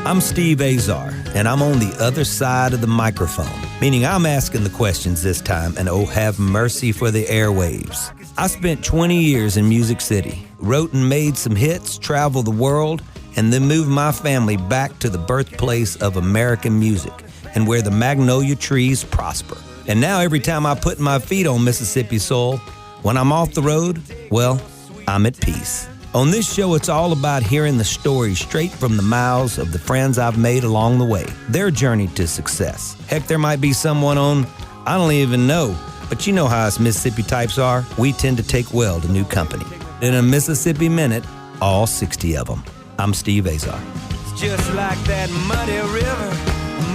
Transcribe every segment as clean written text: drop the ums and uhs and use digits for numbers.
I'm Steve Azar, and I'm on the other side of the microphone, meaning I'm asking the questions this time, and oh, have mercy for the airwaves. I spent 20 years in Music City, wrote and made some hits, traveled the world, and then moved my family back to the birthplace of American music and where the magnolia trees prosper. And now every time I put my feet on Mississippi soil, when I'm off the road, well, I'm at peace. On this show, it's all about hearing the stories straight from the mouths of the friends I've made along the way, their journey to success. Heck, there might be someone on, I don't even know, but you know how us Mississippi types are. We tend to take well to new company. In a Mississippi Minute, all 60 of them. I'm Steve Azar. It's just like that muddy river,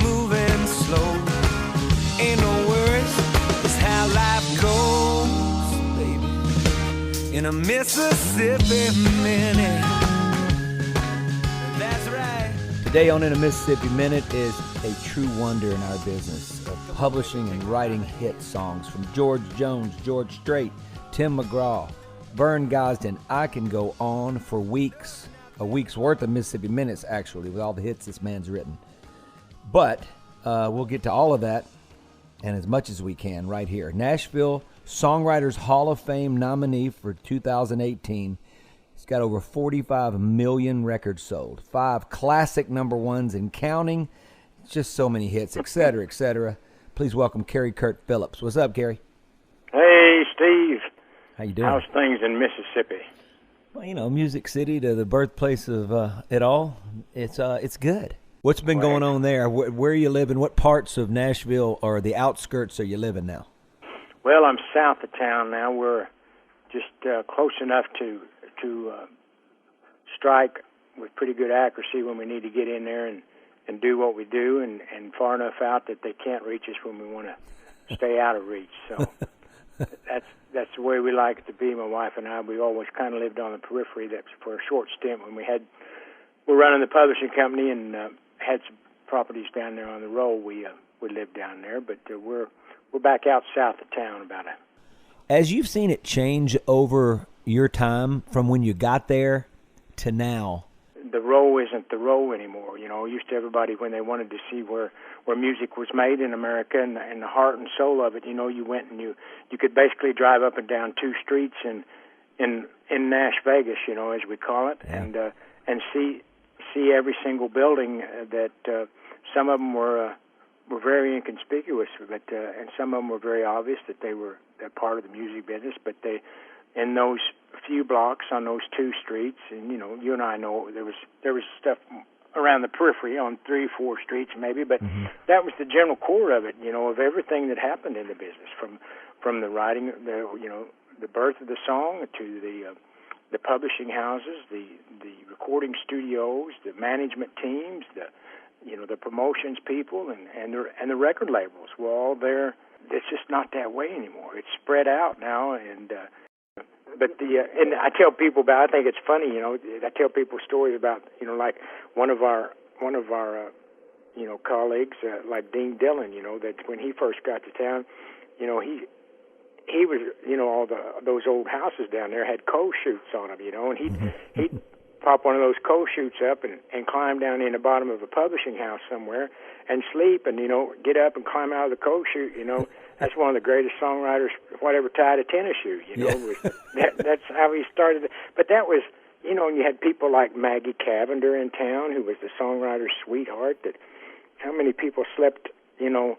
moving slow. Ain't no worries, it's how life goes, baby. In a Mississippi Minute. That's right. Today on In a Mississippi Minute is a true wonder in our business of publishing and writing hit songs from George Jones, George Strait, Tim McGraw, Vern Gosdin. I can go on for weeks, a week's worth of Mississippi Minutes actually, with all the hits this man's written. But we'll get to all of that and as much as we can right here. Nashville Songwriters Hall of Fame nominee for 2018. He's got over 45 million records sold, 5 classic number ones and counting, just so many hits, etc., etc. Please welcome Kerry Kurt Phillips. What's up, Kerry? Hey, Steve. How you doing? How's things in Mississippi? Well, you know, Music City, to the birthplace of it all. It's good. What's been going on there? Where are you living? What parts of Nashville or the outskirts are you living now? Well, I'm south of town now. We're just close enough to strike with pretty good accuracy when we need to get in there and do what we do, and far enough out that they can't reach us when we want to stay out of reach. So that's the way we like it to be, my wife and I. We always kind of lived on the periphery. That's for a short stint when we're running the publishing company and had some properties down there on the roll. We lived down there, but we're back out south of town about it. As you've seen it change over your time from when you got there to now, the roll isn't the roll anymore. You know, used to everybody, when they wanted to see where music was made in America and the heart and soul of it, you know, you went and you could basically drive up and down 2 streets in Nash Vegas, you know, as we call it, yeah. and see every single building that some of them were very inconspicuous, but and some of them were very obvious that they're part of the music business. But in those few blocks on those 2 streets, and you know, you and I know there was stuff around the periphery on 3, 4 streets maybe, but that was the general core of it, you know, of everything that happened in the business, from the writing, the birth of the song to the publishing houses, the recording studios, the management teams, the promotions people, and the record labels were all there. It's just not that way anymore. It's spread out now, and I tell people about. I think it's funny, you know. I tell people stories about, you know, like one of our colleagues, like Dean Dillon, you know, that when he first got to town, you know, he was, you know, all those old houses down there had coal chutes on them, you know, and he'd pop one of those coal chutes up and climb down in the bottom of a publishing house somewhere and sleep and, you know, get up and climb out of the coal chute, you know. That's one of the greatest songwriters, whatever, tied a tennis shoe, you know. Yeah. That's how he started. But that was, you know, and you had people like Maggie Cavender in town, who was the songwriter's sweetheart, that how many people slept, you know,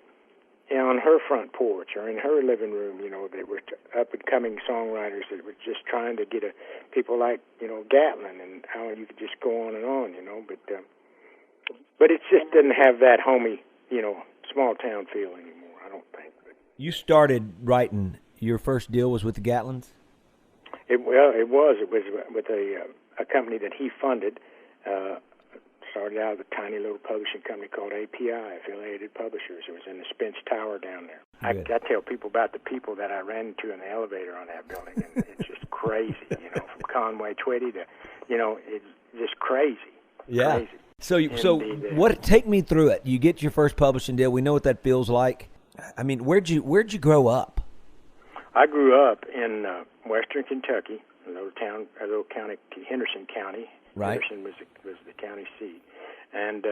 on her front porch or in her living room, you know, that were up-and-coming songwriters that were just trying to get people like, you know, Gatlin, and how you could just go on and on, you know. But it just didn't have that homey, you know, small-town feel anymore, I don't think. You started writing, your first deal was with the Gatlins? It was with a company that he funded. Started out with a tiny little publishing company called API, Affiliated Publishers. It was in the Spence Tower down there. I tell people about the people that I ran into in the elevator on that building, and it's just crazy, you know, from Conway Twitty to, you know, it's just crazy. Yeah. Crazy. So take me through it. You get your first publishing deal. We know what that feels like. I mean, where'd you grow up? I grew up in western Kentucky, a little county, Henderson County. Right. Henderson was the county seat. and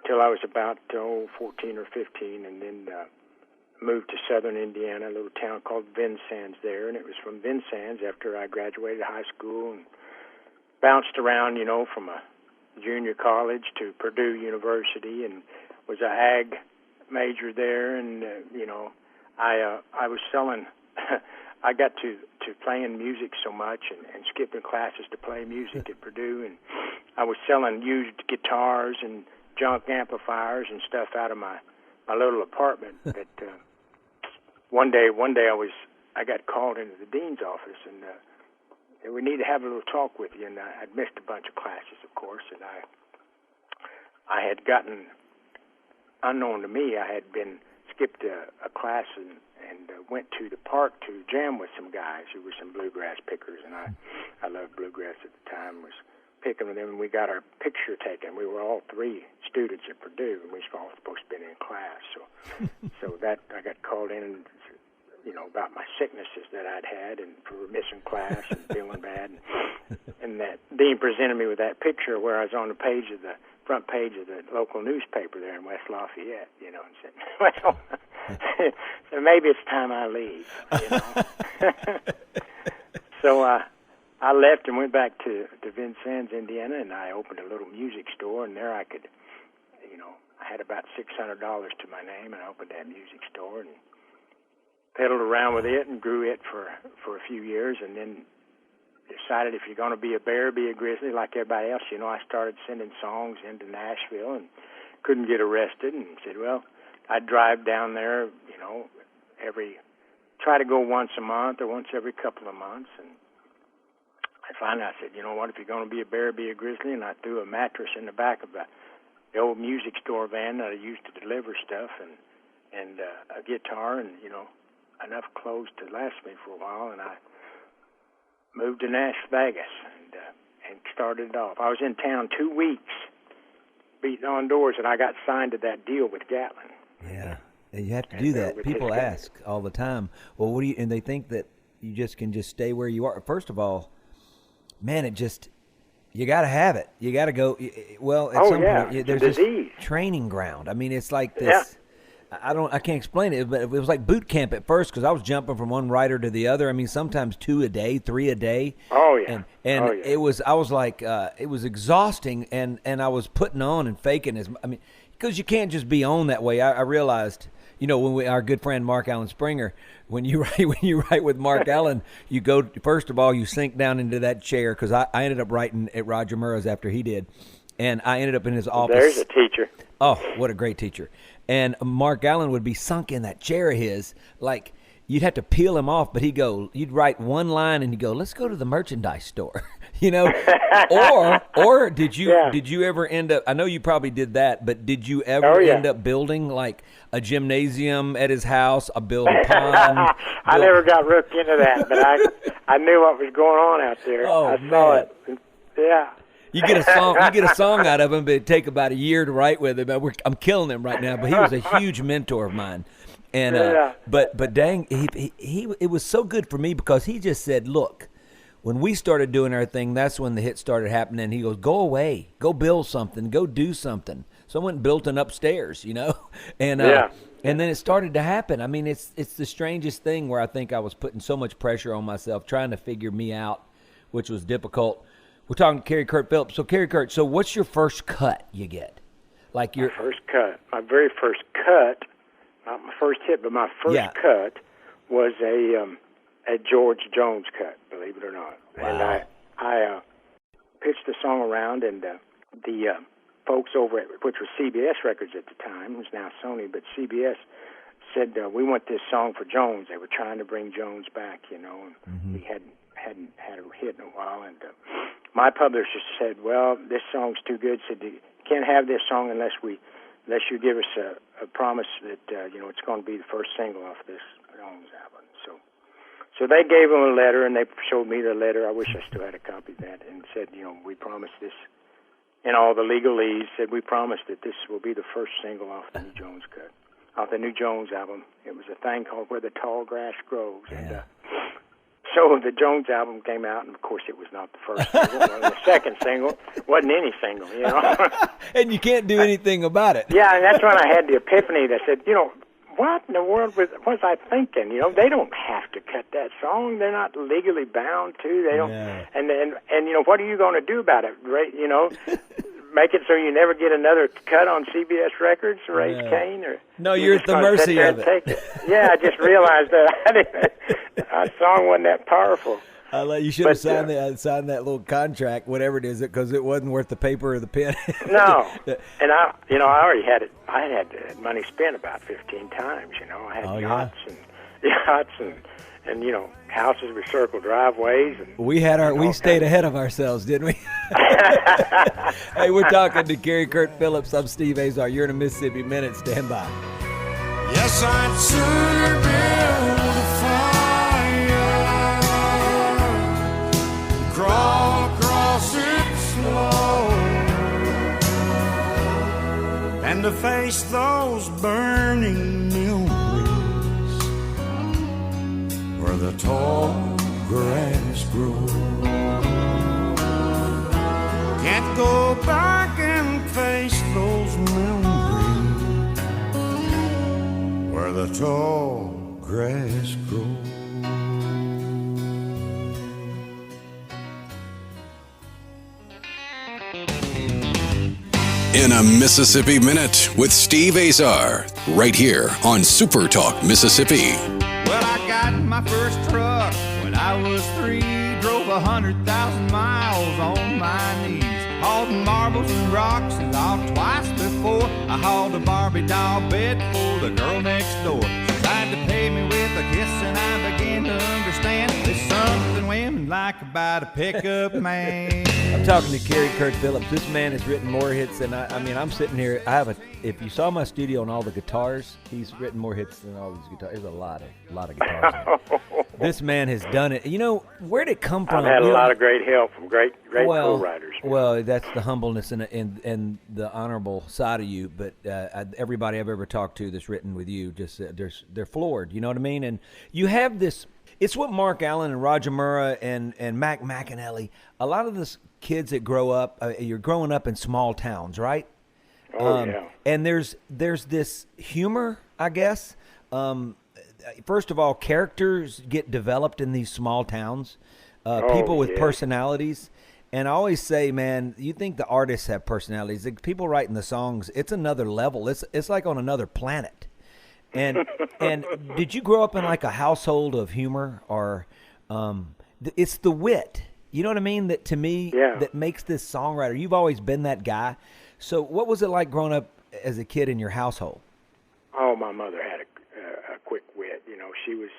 till I was about 14 or 15, and then moved to southern Indiana, a little town called Vincennes there, and it was from Vincennes after I graduated high school and bounced around, from a junior college to Purdue University, and was a ag major there, and I was selling. I got to playing music so much and skipping classes to play music at Purdue, and I was selling used guitars and junk amplifiers and stuff out of my little apartment. But one day I got called into the dean's office, and we need to have a little talk with you. And I'd missed a bunch of classes, of course, and I had gotten, unknown to me, I had been skipped a class and went to the park to jam with some guys who were some bluegrass pickers, and I loved bluegrass at the time, was picking with them, and we got our picture taken. We were all three students at Purdue, and we were all supposed to be in class. So that I got called in, about my sicknesses that I'd had and for missing class and feeling bad. And that dean presented me with that picture where I was on the front page of the local newspaper there in West Lafayette, and said, well, so maybe it's time I leave, So I left and went back to Vincennes, Indiana, and I opened a little music store, and there I could, I had about $600 to my name, and I opened that music store and peddled around with it and grew it for a few years, and then decided if you're going to be a bear, be a grizzly like everybody else. I started sending songs into Nashville and couldn't get arrested, and said, well, I'd drive down there, try to go once a month or once every couple of months, and finally I said, what, if you're going to be a bear, be a grizzly, and I threw a mattress in the back of the old music store van that I used to deliver stuff, and a guitar, and, enough clothes to last me for a while, and I moved to Las Vegas and started it off. I was in town 2 weeks, beating on doors, and I got signed to that deal with Gatlin. Yeah, and you have to do that. People ask all the time, well, and they think that you can just stay where you are. First of all, man, you got to have it. You got to go. Well, at some point, there's this training ground. I mean, it's like this. Yeah. I can't explain it, but it was like boot camp at first because I was jumping from one writer to the other. I mean, sometimes 2 a day, 3 a day. Oh yeah. And it was. I was like, it was exhausting, and I was putting on and faking because you can't just be on that way. I realized, when our good friend Mark Allen Springer, when you write with Mark Allen, you go, first of all, you sink down into that chair, because I ended up writing at Roger Murrow's after he did, and I ended up in his office. There's a teacher. Oh, what a great teacher. And Mark Allen would be sunk in that chair of his, like you'd have to peel him off, but you'd write one line and he'd go, let's go to the merchandise store, or did you ever end up, I know you probably did that, but did you ever end up building like a gymnasium at his house, a pond? I never got rooked into that, but I knew what was going on out there. Oh, I saw it. Yeah. You get a song out of him, but it'd take about a year to write with him. I'm killing him right now, but he was a huge mentor of mine. And but dang, he it was so good for me because he just said, look, when we started doing our thing, that's when the hits started happening. He goes, go away, go build something, go do something. So I went and built an upstairs, and and then it started to happen. I mean, it's the strangest thing where I think I was putting so much pressure on myself, trying to figure me out, which was difficult. We're talking to Kerry Kurt Phillips. So, Kerry Kurt, what's your first cut you get? Like your first cut. My very first cut, not my first hit, but my first cut was a George Jones cut, believe it or not. Wow. And I pitched the song around, and the folks over at, which was CBS Records at the time, it was now Sony, but CBS said, we want this song for Jones. They were trying to bring Jones back, and he hadn't had a hit in a while, and my publisher said, well, this song's too good, said you can't have this song unless you give us a promise that it's going to be the first single off this Jones album. So they gave him a letter, and they showed me the letter. I wish I still had a copy of that, and said, we promise this, and all the legalese said, we promise that this will be the first single off the new Jones cut, off the new Jones album. It was a thing called Where the Tall Grass Grows. Yeah. And So the Jones album came out, and of course it was not the first single. Or the second single wasn't any single, you know. And you can't do anything about it. Yeah, and that's when I had the epiphany that said, you know, what in the world was I thinking? You know, they don't have to cut that song. They're not legally bound to. They don't. Yeah. And you know, what are you going to do about it? Right? You know, make it so you never get another cut on CBS Records, raise Cain, or no, you're at the mercy of it. Take it. Yeah, I just realized that our song wasn't that powerful. You should have signed that little contract, whatever it is, because it wasn't worth the paper or the pen. No, and I already had it. I had money spent about 15 times. You know, I had yachts and you know, houses with circle driveways. And we stayed ahead of ourselves, didn't we? Hey, we're talking to Kerry Kurt Phillips. I'm Steve Azar. You're in a Mississippi Minute. Stand by. Yes, I'd sooner build a fire, crawl across it slow, and to face those burning memories where the tall grass grows. Can't go back and face those memories where the tall grass grows. In a Mississippi Minute with Steve Azar, right here on Super Talk Mississippi. Well, I got my first truck when I was 3, drove 100,000 miles on my knees, hauled marbles and rocks and all twice before. I hauled a Barbie doll bed for the girl next door. She tried to pay me with a kiss and I began to understand there's something women like about a pickup man. I'm talking to Kerry Kurt Phillips. This man has written more hits than I mean, I'm sitting here. If you saw my studio and all the guitars, he's written more hits than all these guitars. There's a lot of guitars. This man has done it. You know, where'd it come from? I've had a lot of great help from great co-writers. Well, that's the humbleness and the honorable side of you. But everybody I've ever talked to that's written with you, just they're floored. You know what I mean? And you have this. It's what Mark Allen and Roger Murrah and Mac McAnally. A lot of this kids that grow up, you're growing up in small towns, right? Yeah. And there's this humor, I guess. First of all, characters get developed in these small towns. People with personalities. And I always say, man, you think the artists have personalities. The people writing the songs, it's another level. It's like on another planet. And did you grow up in like a household of humor, or it's the wit? You know what I mean? That to me, that makes this songwriter. You've always been that guy. So what was it like growing up as a kid in your household? Oh, my mother had a quick wit. You know, she was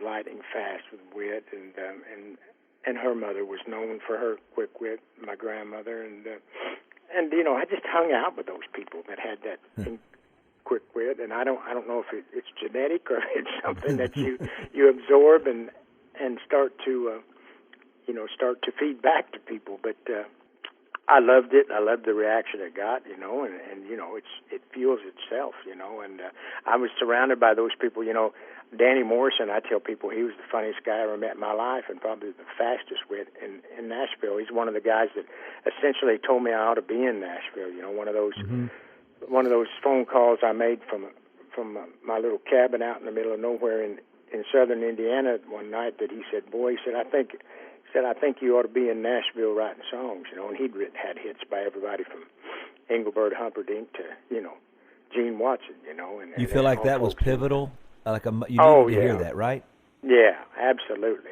lightning fast with wit, and her mother was known for her quick wit. My grandmother, and you know, I just hung out with those people that had that quick wit. And I don't know if it's genetic or it's something that you absorb and start to feed back to people. But I loved it. I loved the reaction it got, you know, and you know, it fuels itself, you know. And I was surrounded by those people, you know. Danny Morrison, I tell people he was the funniest guy I ever met in my life, and probably the fastest wit in Nashville. He's one of the guys that essentially told me I ought to be in Nashville. You know, one of those phone calls I made from my little cabin out in the middle of nowhere in southern Indiana one night. That he said, "Boy," he said, I think you ought to be in Nashville writing songs, you know." And he'd had hits by everybody from Engelbert Humperdinck to, you know, Gene Watson, you know. And you feel like that was pivotal? You needed to hear that, right? Yeah, absolutely.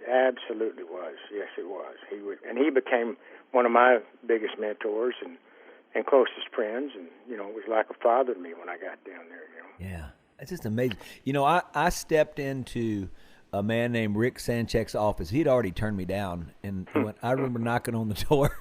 Absolutely was. Yes, it was. He became one of my biggest mentors and closest friends, and, you know, it was like a father to me when I got down there, you know. Yeah, it's just amazing. You know, I stepped into a man named Rick Sanchek's office. He'd already turned me down, and I remember knocking on the door,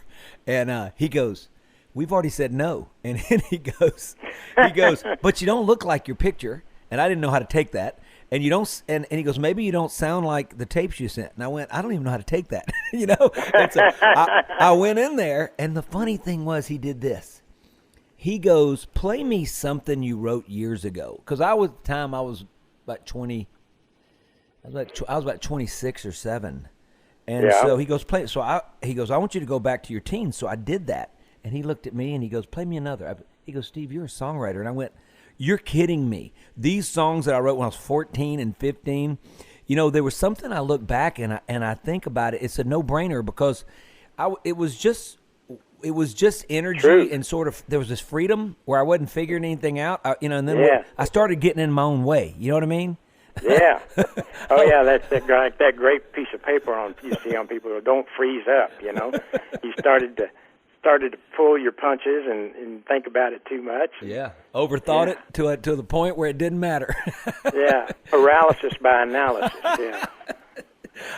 and he goes, "We've already said no." And then he goes, "But you don't look like your picture." And I didn't know how to take that. And you don't, and he goes, "Maybe you don't sound like the tapes you sent." And I went, "I don't even know how to take that," you know. And so I went in there, and the funny thing was, he did this. He goes, "Play me something you wrote years ago," because I was about 20. I was about 26 or 7. And so he goes, he goes, I want you to go back to your teens. So I did that. And he looked at me and he goes, play me another. He goes, Steve, you're a songwriter. And I went, you're kidding me. These songs that I wrote when I was 14 and 15, there was something I look back and I think about it. It's a no-brainer because it was just energy. True. And sort of there was this freedom where I wasn't figuring anything out. And then I started getting in my own way. You know what I mean? Yeah. Oh, yeah, that's that great piece of paper you see on people who don't freeze up, You started to pull your punches and think about it too much. Yeah. Overthought it to the point where it didn't matter. Yeah. Paralysis by analysis, yeah.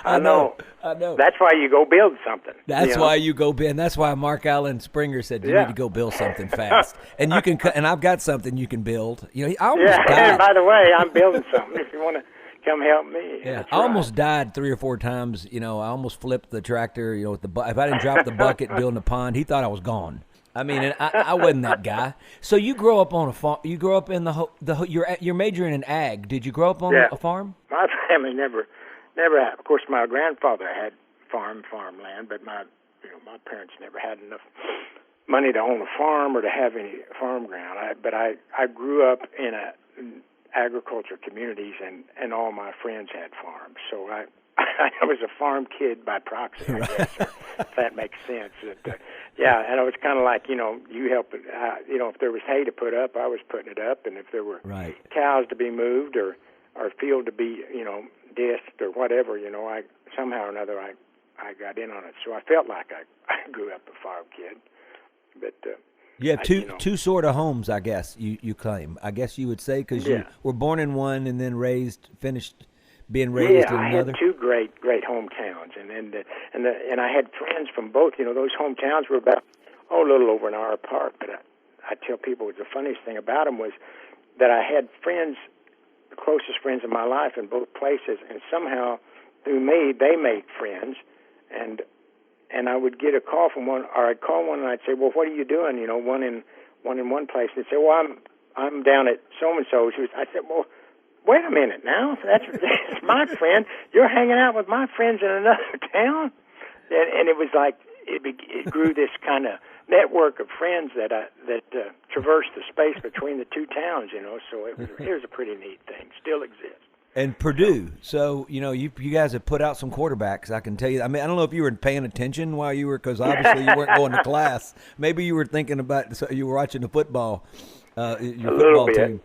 I know. That's why you go build something. That's why you go build. That's why Mark Allen Springer said you need to go build something fast. And you can. And I've got something you can build. I almost died. And by the way, I'm building something. If you want to come help me. Yeah. I almost died 3 or 4 times. I almost flipped the tractor. With if I didn't drop the bucket building the pond, he thought I was gone. I mean, and I wasn't that guy. So you grow up on a farm. You grow up in you're majoring in ag. Did you grow up on a farm? My family never had. Of course, my grandfather had farmland, but my parents never had enough money to own a farm or to have any farm ground. I grew up in agriculture communities, and all my friends had farms. So I was a farm kid by proxy, I guess, if that makes sense. And it was kind of like, you help it. If there was hay to put up, I was putting it up, and if there were cows to be moved or a field to be, disked or whatever, I somehow or another I got in on it. So I felt like I grew up a farm kid. But you have two sort of homes, I guess you claim. I guess you would say because you were born in one and then finished being raised in another. Yeah, I had 2 great hometowns, and I had friends from both. Those hometowns were about a little over an hour apart. But I tell people the funniest thing about them was that I had friends. Closest friends in my life in both places, and somehow through me they made friends, and I would get a call from one, or I'd call one and I'd say, well, what are you doing? One in one place, and they'd say, well, I'm down at so and so's. I said, well, wait a minute now, that's my friend. You're hanging out with my friends in another town, and it was like it grew this kind of network of friends that traversed the space between the 2 towns, So here's a pretty neat thing. Still exists. And Purdue. So you guys have put out some quarterbacks. I can tell you. I mean, I don't know if you were paying attention while you were, because obviously you weren't going to class. Maybe you were thinking about. So you were watching the football. Your football team.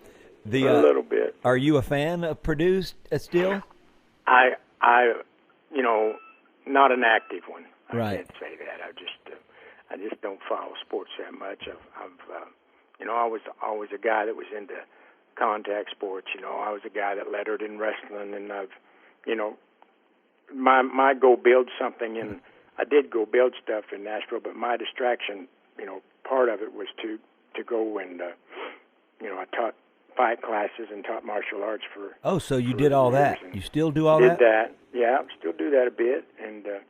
A little bit. Are you a fan of Purdue still? I not an active one. Right. I can't say that. I just don't follow sports that much. I was always a guy that was into contact sports. I was a guy that lettered in wrestling, and my go build something, and I did go build stuff in Nashville. But my distraction, part of it was to go and I taught fight classes and taught martial arts for. Oh, so you did all that? You still do all that? Did that? Yeah, still do that a bit, and the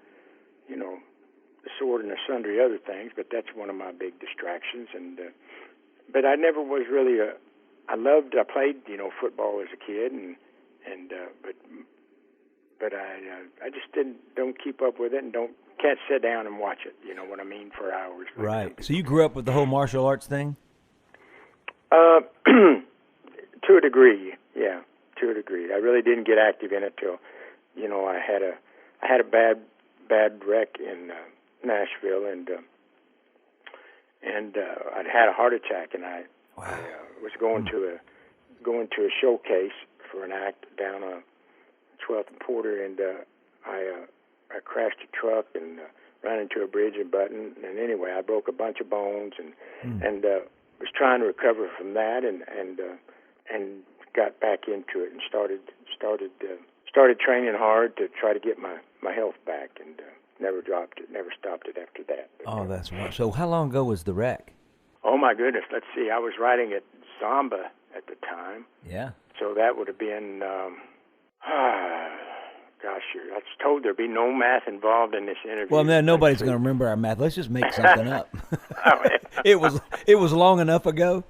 sword and the sundry other things, but that's one of my big distractions. And but I never was really I played football as a kid, but I just don't keep up with it and can't sit down and watch it. You know what I mean, for hours. Right. So you grew up with the whole martial arts thing? To a degree, yeah, to a degree. I really didn't get active in it till I had a bad wreck in Nashville, and I'd had a heart attack, and I was going to a showcase for an act down on 12th and Porter, and I crashed a truck and ran into a bridge in Button, and anyway, I broke a bunch of bones, and was trying to recover from that, and got back into it, and started training hard to try to get my health back, and never dropped it, never stopped it after that. Oh, that's right. So how long ago was the wreck? Oh, my goodness. Let's see. I was writing at Zamba at the time. Yeah. So that would have been, I was told there'd be no math involved in this interview. Well, man, nobody's going to remember our math. Let's just make something up. It was long enough ago.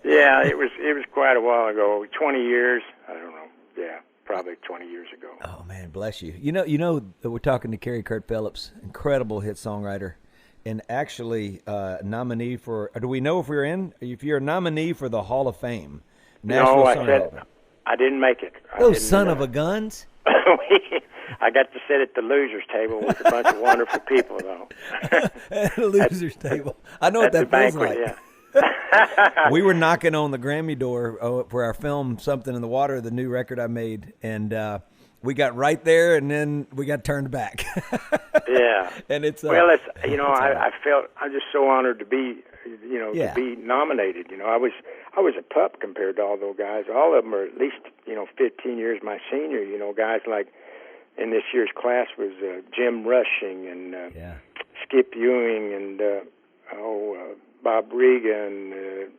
Yeah, it was quite a while ago. 20 years. I don't know. Yeah, probably. probably 20 years ago. Oh, man, bless you. You know that we're talking to Kerry Kurt Phillips, incredible hit songwriter, and actually nominee for, do we know if you're a nominee for the Hall of Fame? National I didn't make it. Those son of a guns. I got to sit at the losers table with a bunch of wonderful people, though. At the losers table. I know what that feels like. Yeah. We were knocking on the Grammy door for our film "Something in the Water," the new record I made, and we got right there, and then we got turned back. Yeah. And it's I felt I'm just so honored to be, to be nominated. I was a pup compared to all those guys. All of them are at least 15 years my senior. Guys like in this year's class was Jim Rushing and Skip Ewing and Bob Regan.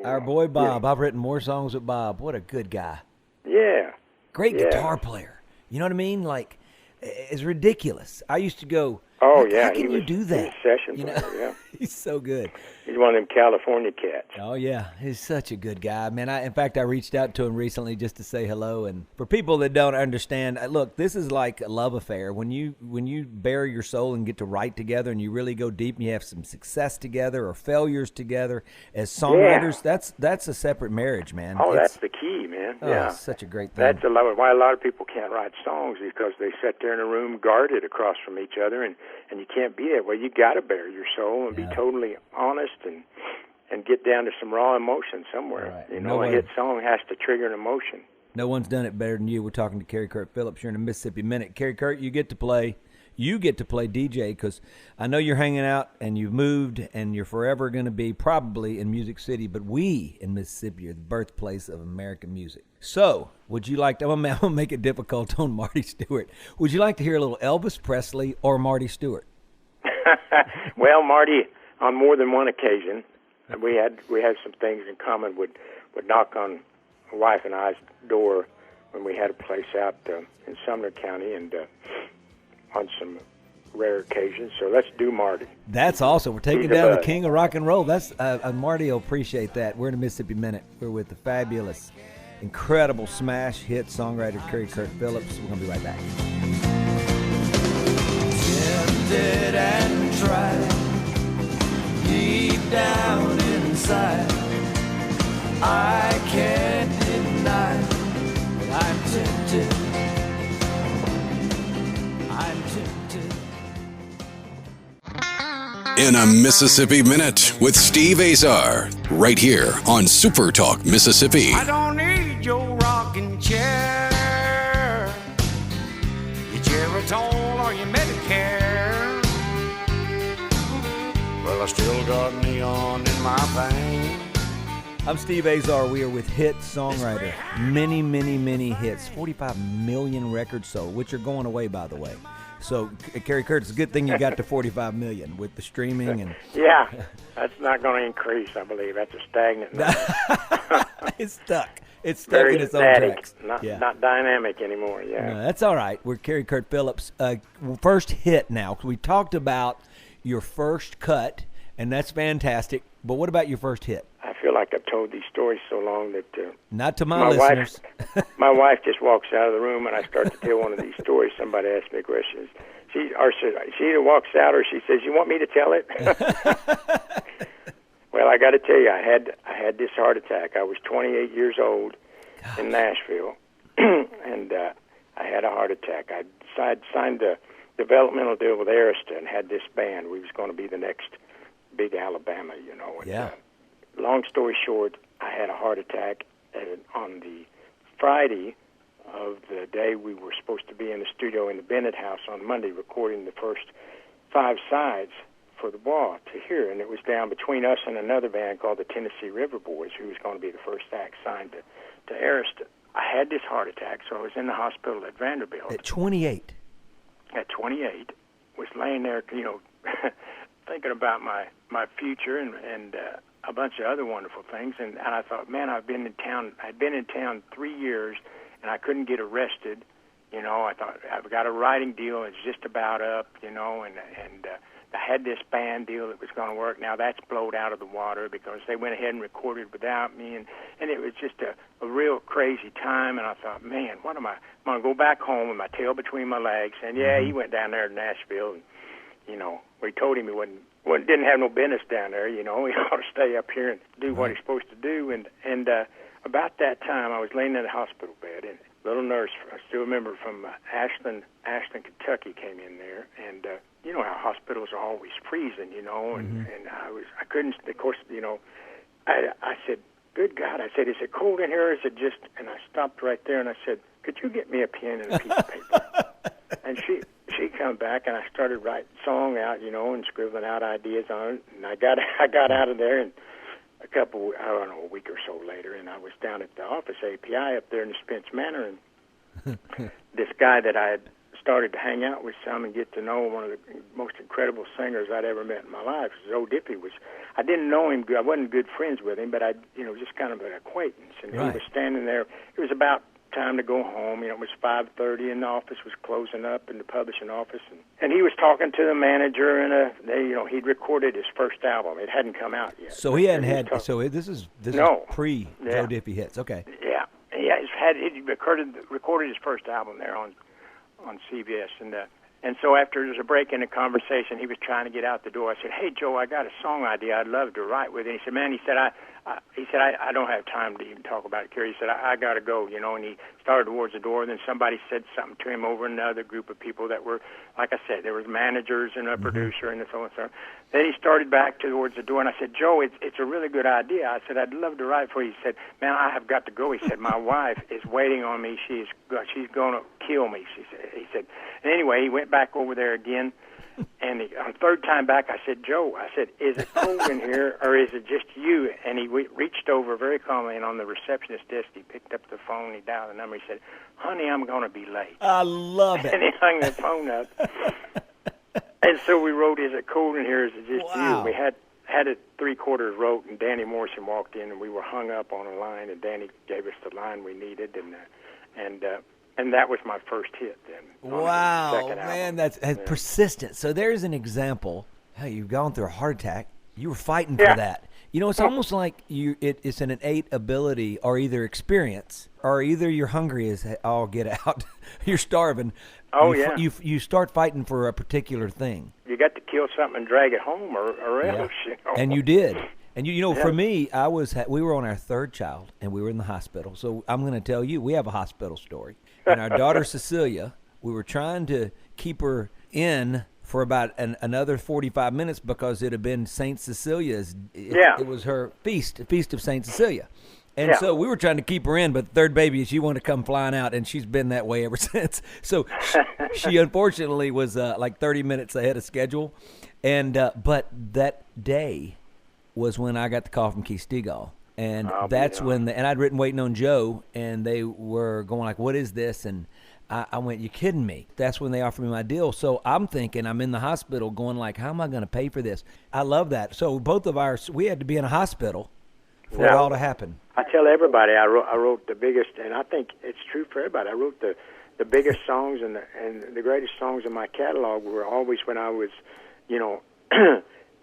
Our boy Bob. Yeah. I've written more songs with Bob. What a good guy. Yeah. Great guitar player. You know what I mean? Like, it's ridiculous. I used to go, how can you do that? He's a session player, yeah. He's so good. He's one of them California cats. Oh, yeah. He's such a good guy. Man, in fact, I reached out to him recently just to say hello. And for people that don't understand, look, this is like a love affair. When you bare your soul and get to write together and you really go deep and you have some success together or failures together as songwriters, that's a separate marriage, man. Oh, that's the key, man. Oh, it's such a great thing. That's why a lot of people can't write songs, because they sit there in a room guarded across from each other, and you can't be that way. You got to bare your soul and be totally honest and get down to some raw emotion somewhere. Right. A hit song has to trigger an emotion. No one's done it better than you. We're talking to Kerry Kurt Phillips. You're in a Mississippi Minute. Kerry Kurt, you get to play DJ, because I know you're hanging out and you've moved and you're forever going to be probably in Music City, but we in Mississippi are the birthplace of American music. So, would you like to, I'm going to make it difficult on Marty Stewart. Would you like to hear a little Elvis Presley or Marty Stewart? Well, Marty, on more than one occasion, we had some things in common. Would knock on my wife and I's door when we had a place out in Sumner County, and on some rare occasions. So let's do Marty. That's awesome. We're taking down the king of rock and roll. That's Marty will appreciate that. We're in a Mississippi Minute. We're with the fabulous, incredible smash hit songwriter Kerry Kurt Phillips. We're going to be right back. Tempted and tried, deep down inside, I can't deny that I'm tempted. In a Mississippi Minute with Steve Azar, right here on Super Talk Mississippi. I don't need your rocking chair, your Geritol or your Medicare. Well, I still got neon in my veins. I'm Steve Azar. We are with hit songwriter. Many, many, many hits. 45 million records sold, which are going away, by the way. So, Kerry Kurt, it's a good thing you got to 45 million with the streaming. And yeah, that's not going to increase, I believe. That's a stagnant number. It's stuck. It's stuck very in its own tracks. Not dynamic anymore, No, that's all right. We're Kerry Kurt Phillips. First hit now. We talked about your first cut, and that's fantastic. But what about your first hit? I feel like I've told these stories so long that not to my listeners. My wife just walks out of the room and I start to tell one of these stories. Somebody asks me questions. She either walks out or she says, "You want me to tell it?" Well, I got to tell you, I had this heart attack. I was 28 years old in Nashville, and I had a heart attack. I'd signed a developmental deal with Arista and had this band. We was going to be the next big Alabama, And, long story short, I had a heart attack on the Friday of the day we were supposed to be in the studio in the Bennett House on Monday recording the first 5 sides for the wall to hear. And it was down between us and another band called the Tennessee River Boys, who was going to be the first act signed to Arista. I had this heart attack, so I was in the hospital at Vanderbilt. At 28? At 28. Was laying there, thinking about my future and a bunch of other wonderful things, and I thought, man, I'd been in town 3 years, and I couldn't get arrested. I thought, I've got a writing deal, it's just about up, and I had this band deal that was going to work. Now that's blowed out of the water because they went ahead and recorded without me, and it was just a real crazy time. And I thought, man, what am I? I'm going to go back home with my tail between my legs. And yeah, he went down there to Nashville, and we told him he didn't have no business down there. He ought to stay up here and do what he's supposed to do. And about that time, I was laying in a hospital bed, and a little nurse, I still remember, from Ashland, Kentucky, came in there, and you know how hospitals are always freezing, and I couldn't, of course, I said, good God, I said, is it cold in here, or is it just, and I stopped right there, and I said, could you get me a pen and a piece of paper? And she come back, and I started writing song out, and scribbling out ideas on it, and I got out of there, and a week or so later, and I was down at the office, API, up there in the Spence Manor, and this guy that I had started to hang out with some and get to know, one of the most incredible singers I'd ever met in my life, Zoe Dippy, I didn't know him, I wasn't good friends with him, but I, just kind of an acquaintance, and he was standing there. It was about time to go home. It was 5:30, and the office was closing up in the publishing office, and he was talking to the manager, and he'd recorded his first album. It hadn't come out yet. So he hadn't had. So this is pre Joe Diffie hits. Okay. Yeah. He recorded his first album there on CBS, and so after there was a break in the conversation, he was trying to get out the door. I said, "Hey Joe, I got a song idea I'd love to write with." And he said, "Man," he said, I don't have time to even talk about it, Kerry." He said, I got to go, and he started towards the door. And then somebody said something to him over another group of people that were, like I said, there was managers and a producer and so on and so on. Then he started back towards the door, and I said, "Joe, it's a really good idea." I said, "I'd love to write for you." He said, "Man, I have got to go." He said, "My wife is waiting on me. She's going to kill me." He said, and anyway, he went back over there again. And on the third time back, I said, "Joe," I said, "is it cold in here, or is it just you?" And he reached over very calmly, and on the receptionist desk, he picked up the phone, he dialed the number, he said, "Honey, I'm going to be late." I love it. And he hung the phone up. And so we wrote, "Is it cold in here, is it just you?" We had it three-quarters wrote, and Danny Morrison walked in, and we were hung up on a line, and Danny gave us the line we needed, and that was my first hit then. Wow, man, that's persistent. So there's an example. Hey, you've gone through a heart attack. You were fighting for that. It's almost like it's an innate ability or either experience, or either you're hungry as all get out, you're starving. You start fighting for a particular thing. You got to kill something and drag it home, or else. And you did. And for me, we were on our third child, and we were in the hospital. So I'm going to tell you, we have a hospital story. And our daughter Cecilia, we were trying to keep her in for about another 45 minutes because it had been Saint Cecilia's. It was her feast of Saint Cecilia. And so we were trying to keep her in, but the third baby, she wanted to come flying out, and she's been that way ever since. So she unfortunately was like 30 minutes ahead of schedule. And but that day was when I got the call from Keith Stegall. And that's when, and I'd written Waiting on Joe, and they were going like, "What is this?" And I went, "You kidding me?" That's when they offered me my deal. So I'm thinking, I'm in the hospital going like, how am I going to pay for this? I love that. So both of we had to be in a hospital for it all to happen. I tell everybody I wrote the biggest, and I think it's true for everybody. I wrote the biggest songs and the greatest songs in my catalog were always when I was,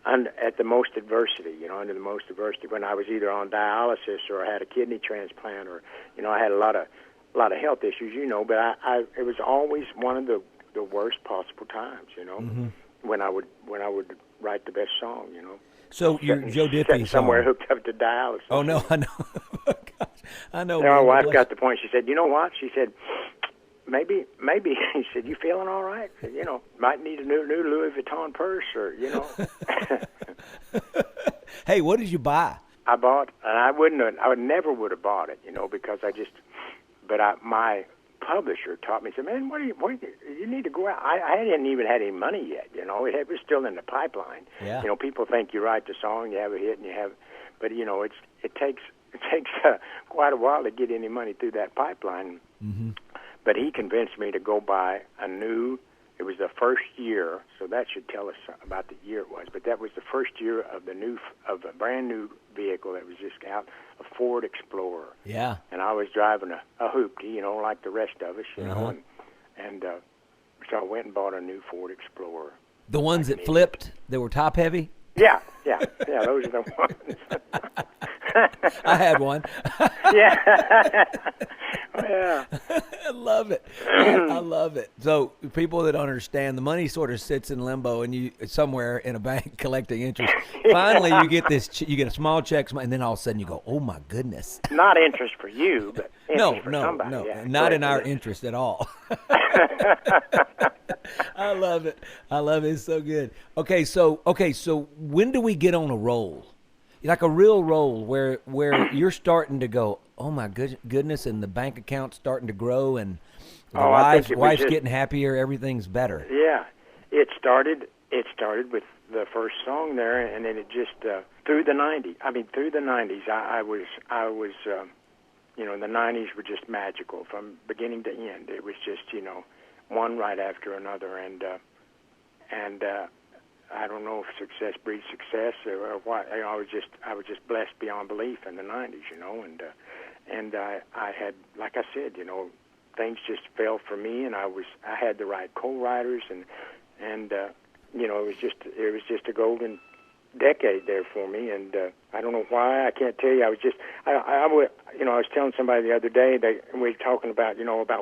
at the most adversity, under the most adversity, when I was either on dialysis or I had a kidney transplant, or, I had a lot of health issues, but it was always one of the worst possible times, when I would write the best song, So you're Joe Diffie somewhere hooked up to dialysis. Oh no, I know. Gosh, I know. My wife got the point. She said, "You know what?" She said, Maybe. He said, "You feeling all right? Might need a new Louis Vuitton purse, or Hey, what did you buy? I bought, and I never would have bought it, because my publisher taught me, said, "Man, you need to go out." I hadn't even had any money yet, it was still in the pipeline. Yeah. People think you write the song, you have a hit, but it takes quite a while to get any money through that pipeline. Mm-hmm. But he convinced me to go buy it was the first year, so that should tell us about the year it was, but that was the first year of a brand new vehicle that was just out, a Ford Explorer. Yeah. And I was driving a hoopty, like the rest of us, and so I went and bought a new Ford Explorer. The ones that flipped, that were top heavy? Yeah, those are the ones. I had one. Yeah. Yeah. I love it. I love it. So people that don't understand, the money sort of sits in limbo, and you somewhere in a bank collecting interest. Finally, you get you get a small check, and then all of a sudden you go, "Oh my goodness!" Not interest for you, but interest for somebody. No, yeah, not in our interest at all. I love it. It's so good. Okay, so when do we get on a roll? Like a real roll where you're starting to go, oh my goodness, and the bank account's starting to grow, and the wife's getting happier, everything's better. Yeah, it started with the first song there, and then it just through the 90s. Through the 90s, I was the 90s were just magical from beginning to end. It was just one right after another, and I don't know if success breeds success or what. I was just blessed beyond belief in the 90s, and I had, like I said, things just fell for me, and I had the right co-writers, and it was just a golden decade there for me, and I don't know why. I can't tell you. I was telling somebody the other day, we were talking about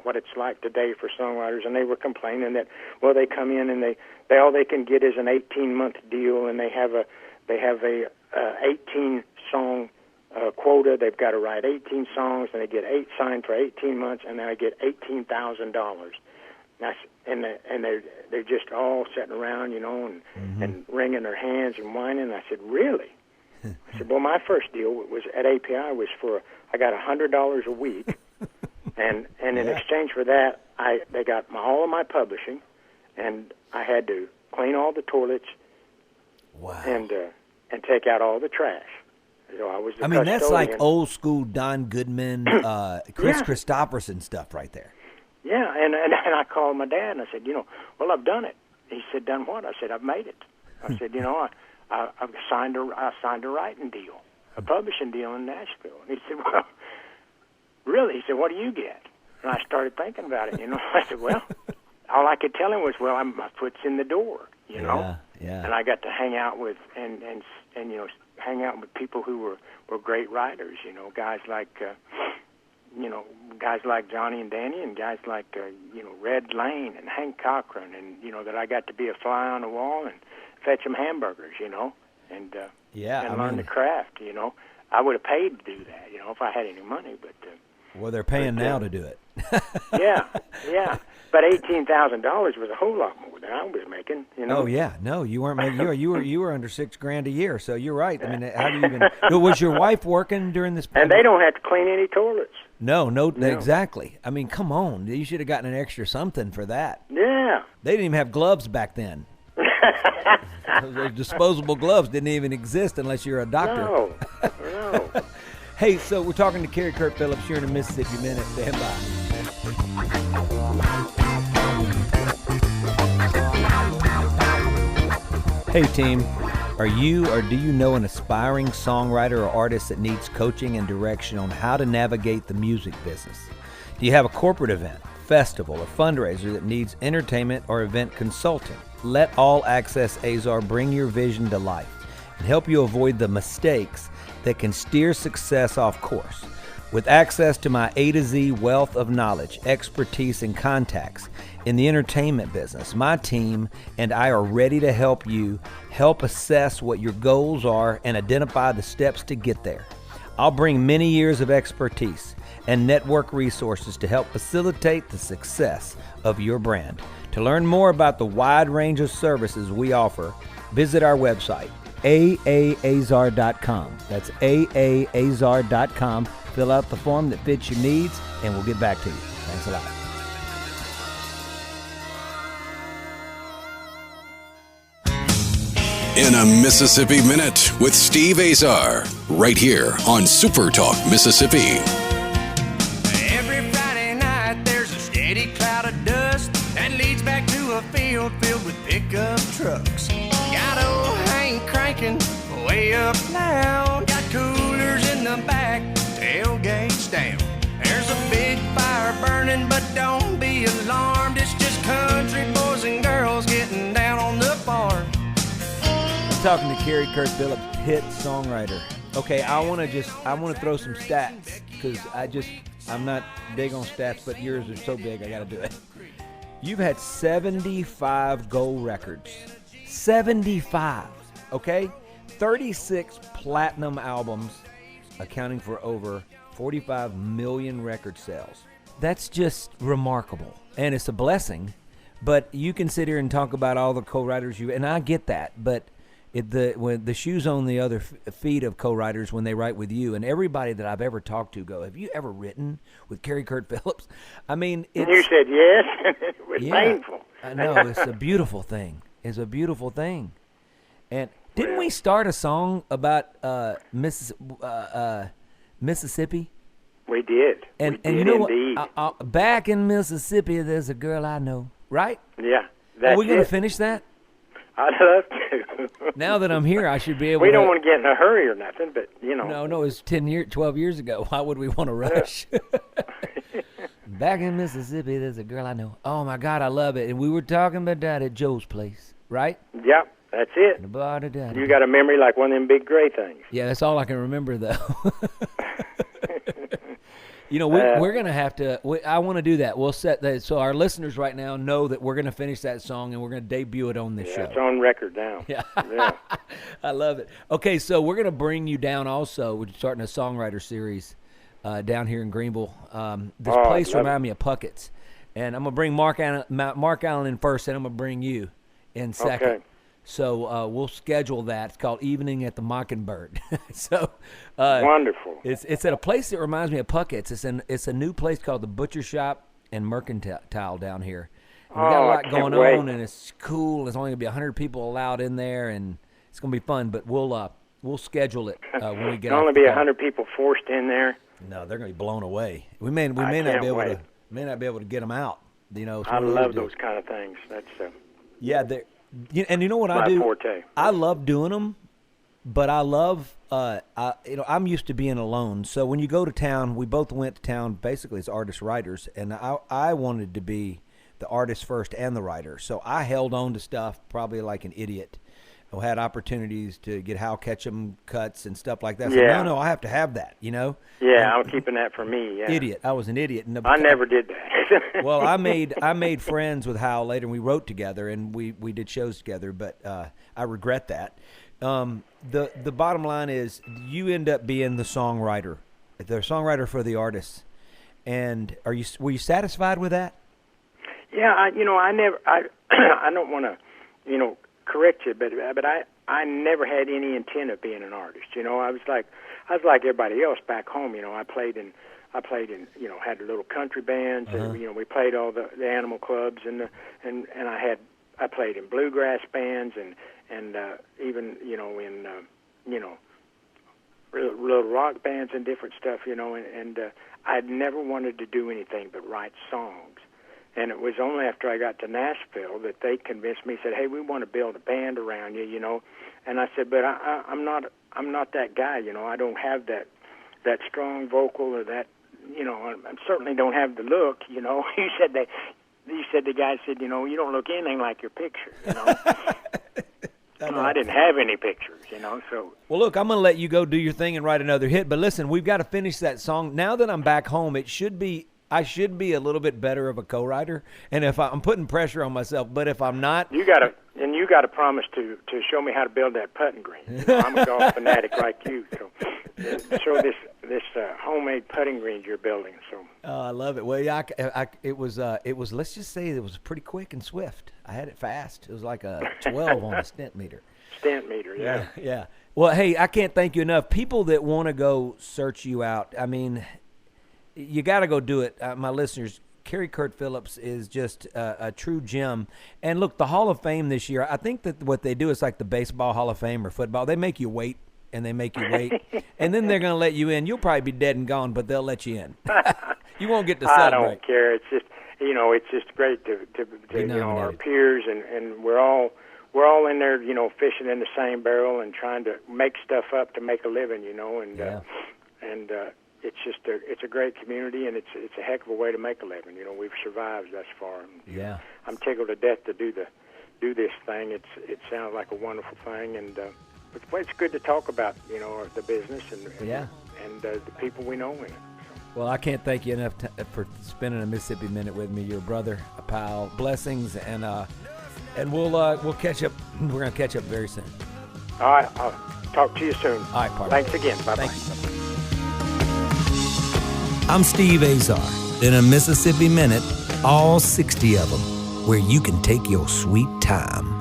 what it's like today for songwriters, and they were complaining that they come in and they all they can get is an 18-month deal, and they have a 18 song quota. They've got to write 18 songs, and they get 8 signed for 18 months, and then I get $18,000. And they're just all sitting around, and wringing their hands and whining. And I said, really? I said, well, my first deal was at API was I got $100 a week, and in exchange for that, they got all of my publishing, and I had to clean all the toilets, and take out all the trash. So I was the custodian. That's like old school Don Goodman, Chris Christopherson stuff right there. Yeah, and I called my dad and I said, well, I've done it. He said, done what? I said, I've made it. I said, I've signed a writing deal, a publishing deal in Nashville. And he said, well, really? He said, what do you get? And I started thinking about it. I said, well, all I could tell him was, well, my foot's in the door. Yeah. And I got to hang out with and hang out with people who were great writers. Guys like Johnny and Danny, and guys like Red Lane and Hank Cochran, and that I got to be a fly on the wall and fetch them hamburgers, and learn the craft. I would have paid to do that, if I had any money, but well, they're paying now to do it. yeah, but $18,000 was a whole lot more than I was making. Oh yeah, no, you weren't making. You were under $6,000 a year, so you're right. How do you even? Was your wife working during this? And they don't have to clean any toilets. No, exactly. Come on, you should have gotten an extra something for that. Yeah, they didn't even have gloves back then. Those disposable gloves didn't even exist unless you're a doctor. No. Hey, so we're talking to Kerry Kurt Phillips here in the Mississippi Minute. Stand by. Hey team, are you or do you know an aspiring songwriter or artist that needs coaching and direction on how to navigate the music business? Do you have a corporate event, festival, or fundraiser that needs entertainment or event consulting? Let All Access Azar bring your vision to life and help you avoid the mistakes that can steer success off course. With access to my A to Z wealth of knowledge, expertise, and contacts in the entertainment business, my team and I are ready to help you help assess what your goals are and identify the steps to get there. I'll bring many years of expertise and network resources to help facilitate the success of your brand. To learn more about the wide range of services we offer, visit our website, aaazar.com. That's aaazar.com. Fill out the form that fits your needs, and we'll get back to you. Thanks a lot. In a Mississippi Minute with Steve Azar, right here on Super Talk Mississippi. Every Friday night there's a steady cloud of dust that leads back to a field filled with pickup trucks. Got old Hank cranking way up loud. Got coolers in the back, tailgates down. There's a big fire burning, but don't be alarmed. It's just country boys and girls getting down on the farm. just talking to Kerry Kurt Phillips, hit songwriter. Okay, I want to throw some stats because I'm not big on stats, but yours are so big I got to do it. You've had 75 gold records. 75, okay? 36 platinum albums, accounting for over 45 million record sales. That's just remarkable, and it's a blessing. But you can sit here and talk about all the co-writers and I get that, but when the shoe's on the other feet of co-writers when they write with you, and everybody that I've ever talked to go, have you ever written with Kerry Kurt Phillips? I mean, you said yes. It was painful. I know. It's a beautiful thing. It's a beautiful thing. And didn't we start a song about Mississippi? We did. And you know what? Back in Mississippi, there's a girl I know, right? Yeah. Are we going to finish that? I'd love to. Now that I'm here, I should be able We to. don't want to get in a hurry or nothing, but, you know. No, it was 12 years ago. Why would we want to rush? Back in Mississippi, there's a girl I know. Oh, my God, I love it. And we were talking about that at Joe's place, right? Yep, that's it. You got a memory like one of them big gray things. Yeah, that's all I can remember, though. You know, we're going to have to I want to do that. We'll set that so our listeners right now know that we're going to finish that song and we're going to debut it on this show. It's on record now. Yeah. I love it. Okay, so we're going to bring you down also. We're starting a songwriter series down here in Greenville. This place reminds me of Puckett's. And I'm going to bring Mark Allen in first, and I'm going to bring you in second. Okay. So we'll schedule that. It's called Evening at the Mockingbird. So wonderful. It's at a place that reminds me of Puckett's. It's a new place called the Butcher Shop and Mercantile down here. And we got a lot going on, and it's cool. There's only going to be 100 people allowed in there, and it's going to be fun. But we'll schedule it when we get. There'll only be 100 people forced in there. No, they're going to be blown away. We may not be able to get them out. You know, I love those kind of things. That's yeah. And you know what I do? Forte. I love doing them, but I love, I'm used to being alone. So when you go to town, we both went to town basically as artist-writers, and I wanted to be the artist first and the writer. So I held on to stuff probably like an idiot. I had opportunities to get Hal Ketchum cuts and stuff like that. So no, I have to have that, you know? Yeah, I'm keeping that for me, yeah. Idiot. I was an idiot. I never did that. Well, I made friends with Hal later, and we wrote together, and we did shows together, but I regret that. The bottom line is you end up being the songwriter for the artists. And were you satisfied with that? Yeah, I don't want to, correct you, but I never had any intent of being an artist. You know, I was like everybody else back home. You know, I played in had little country bands, and we played all the animal clubs, and I played in bluegrass bands, and even in little rock bands and different stuff. And I'd never wanted to do anything but write songs. And it was only after I got to Nashville that they convinced me, said, "Hey, we want to build a band around you," And I said, "But I'm not that guy, I don't have that strong vocal or that, I certainly don't have the look, You said the guy said, "You don't look anything like your picture." I didn't have any pictures, So well, look, I'm going to let you go do your thing and write another hit. But listen, we've got to finish that song. Now that I'm back home, I should be a little bit better of a co-writer, and if I'm putting pressure on myself, but if I'm not, you got to promise to show me how to build that putting green. I'm a golf fanatic like you, so show this homemade putting green you're building. So I love it. Well, yeah, it was. Let's just say it was pretty quick and swift. I had it fast. It was like a 12 on a stent meter. Yeah. Well, hey, I can't thank you enough. People that want to go search you out, I mean, you got to go do it. My listeners, Kerry Kurt Phillips is just a true gem. And look, the Hall of Fame this year, I think that what they do is like the baseball Hall of Fame or football. They make you wait, and they make you wait, and then they're going to let you in. You'll probably be dead and gone, but they'll let you in. You won't get to celebrate. I don't care. It's just, it's just great to our peers, and we're all in there, fishing in the same barrel and trying to make stuff up to make a living, and it's just it's a great community, and it's a heck of a way to make a living. We've survived thus far. And, I'm tickled to death to do do this thing. It sounds like a wonderful thing, and it's good to talk about, the business and the people we know in it. Well, I can't thank you enough for spending a Mississippi Minute with me. You're a brother, a pal. Blessings, and we'll catch up. We're gonna catch up very soon. All right, I'll talk to you soon. All right, partner. Thanks again. Bye-bye. Thank you. I'm Steve Azar. In a Mississippi Minute, all 60 of them, where you can take your sweet time.